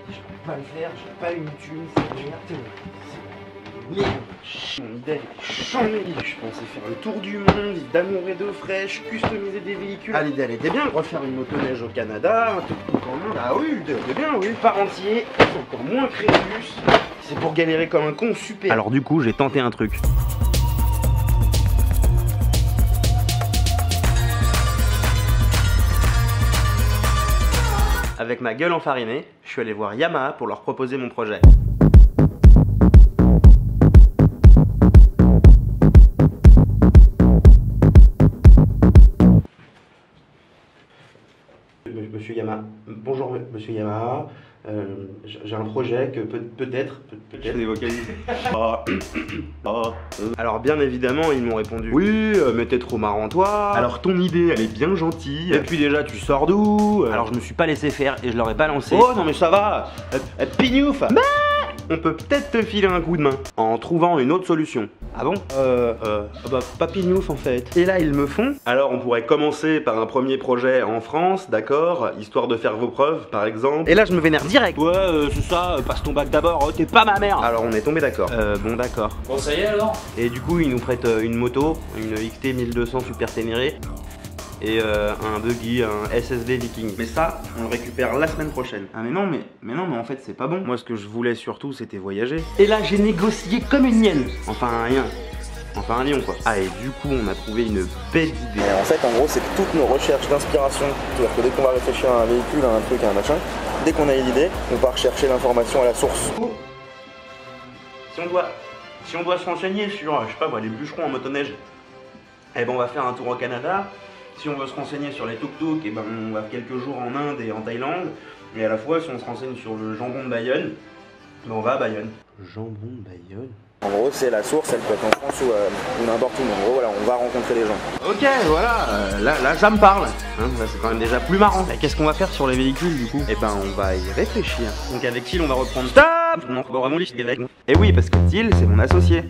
Je peux pas le faire, j'ai pas une thune, c'est merde. Merde, mon idée est chambée. Je pensais faire le tour du monde, d'amour et d'eau fraîche, customiser des véhicules. Ah, l'idée elle était bien, refaire une motoneige au Canada, un truc tout en monde. Ah oui, l'idée était bien, oui. Part entier, encore moins Crésus. C'est pour galérer comme un con, super. Alors du coup, j'ai tenté un truc. Avec ma gueule enfarinée, je suis allé voir Yamaha pour leur proposer mon projet. Monsieur Yamaha, bonjour Monsieur Yamaha, j'ai un projet que peut-être... Je fais des vocalises. Alors bien évidemment ils m'ont répondu oui mais t'es trop marrant toi. Alors ton idée elle est bien gentille. Et puis déjà tu sors d'où? Alors je me suis pas laissé faire et je leur ai pas lancé. Oh non mais ça va, pignouf. On peut peut-être te filer un coup de main en trouvant une autre solution. Ah bon? Bah pas pignouf en fait. Et là ils me font. Alors on pourrait commencer par un premier projet en France, d'accord, histoire de faire vos preuves par exemple. Et là je me vénère direct. Ouais c'est ça, passe ton bac d'abord, t'es pas ma mère. Alors on est tombé d'accord. Bon d'accord. Bon ça y est alors. Et du coup ils nous prêtent une moto, une XT 1200 Super Ténéré. Et un buggy, un SSV Viking. Mais ça, on le récupère la semaine prochaine. Ah mais non mais en fait c'est pas bon. Moi ce que je voulais surtout c'était voyager. Et là j'ai négocié comme une hyène. Enfin un lion quoi. Ah et du coup on a trouvé une belle idée. Et en fait en gros c'est que toutes nos recherches d'inspiration, c'est-à-dire que dès qu'on va réfléchir à un véhicule, à un truc, à un machin, dès qu'on a l'idée, on part chercher l'information à la source. Si on doit se renseigner sur, je sais pas moi, les bûcherons en motoneige, eh ben on va faire un tour au Canada. Si on veut se renseigner sur les tuk-tuk, eh ben on va quelques jours en Inde et en Thaïlande. Et à la fois, si on se renseigne sur le jambon de Bayonne, ben on va à Bayonne. Jambon de Bayonne? En gros, c'est la source, elle peut être en France ou n'importe où. En gros, voilà, on va rencontrer les gens. Ok, voilà, là ça me parle. Hein, c'est quand même déjà plus marrant. Qu'est-ce qu'on va faire sur les véhicules du coup? Eh ben, on va y réfléchir. Donc avec Thiel, on va reprendre... Stop! Non, bon, vraiment, et oui, parce que Thiel, c'est mon associé.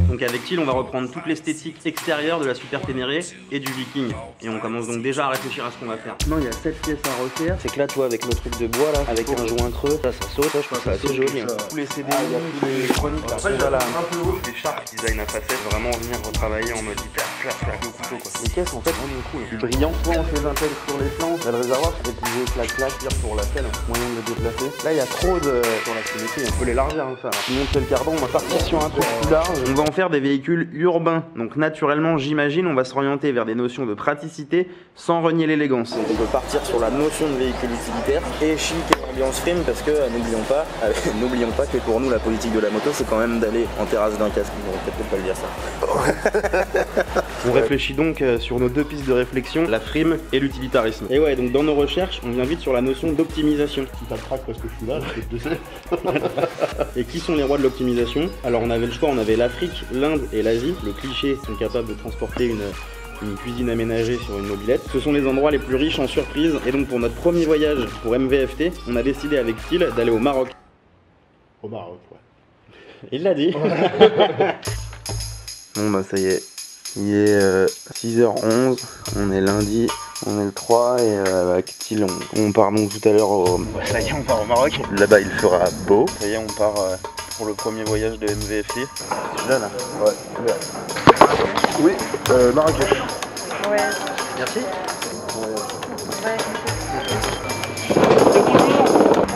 Donc avec Thiel, on va reprendre toute l'esthétique extérieure de la Super Ténéré et du Viking. Et on commence donc déjà à réfléchir à ce qu'on va faire. Non, il y a 7 pièces à refaire. C'est que là, toi, avec le truc de bois, là, avec un joint creux, ça saute. Ça, je trouve ça assez joli. Tous les CD, il y a tous les chroniques. Après, déjà là, un peu haut. Les Sharp Design à facettes, vraiment venir retravailler en mode hyper clac au couteau, quoi. Les caisses, en fait, vraiment cool. Du brillant. Soit on fait 20 pelles sur les flancs, là, le réservoir, c'est plié, clac, tire pour la pelle, moyen de le déplacer. Là, il y a trop de... Pour la qualité, on peut l'élargir, hein, ça. Si on monte le cardon, on va partir sur un truc plus large. On va en faire des véhicules urbain. Donc naturellement, j'imagine, on va s'orienter vers des notions de praticité sans renier l'élégance. Donc on peut partir sur la notion de véhicule utilitaire et chic et ambiance film parce que n'oublions pas que pour nous la politique de la moto c'est quand même d'aller en terrasse d'un casque. On va peut-être pas le dire ça. On réfléchit donc sur nos deux pistes de réflexion, la frime et l'utilitarisme. Et ouais, donc dans nos recherches, on vient vite sur la notion d'optimisation. Si t'as le trac parce que je suis là, je te sais. Et qui sont les rois de l'optimisation? Alors on avait le choix, on avait l'Afrique, l'Inde et l'Asie. Le cliché sont capables de transporter une cuisine aménagée sur une mobilette. Ce sont les endroits les plus riches en surprises. Et donc pour notre premier voyage pour MVFT, on a décidé avec Thiel d'aller au Maroc. Au Maroc, ouais. Il l'a dit. Bon bah ça y est, il est 6h11, on est lundi, on est le 3 et avec Thiel on part donc tout à l'heure au... Ça y est, on part au Maroc. Là-bas il fera beau. Ça y est, on part pour le premier voyage de MVFT. Là Ouais. Oui, Marrakech. Ouais. Merci. Ouais.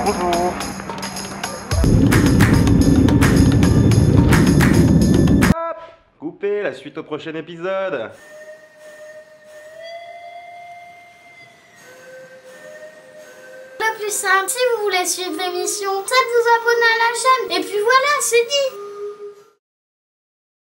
Bonjour. Hop, coupez, la suite au prochain épisode. Le plus simple, si vous voulez suivre l'émission, c'est de vous abonner à la chaîne. Et puis voilà, c'est dit.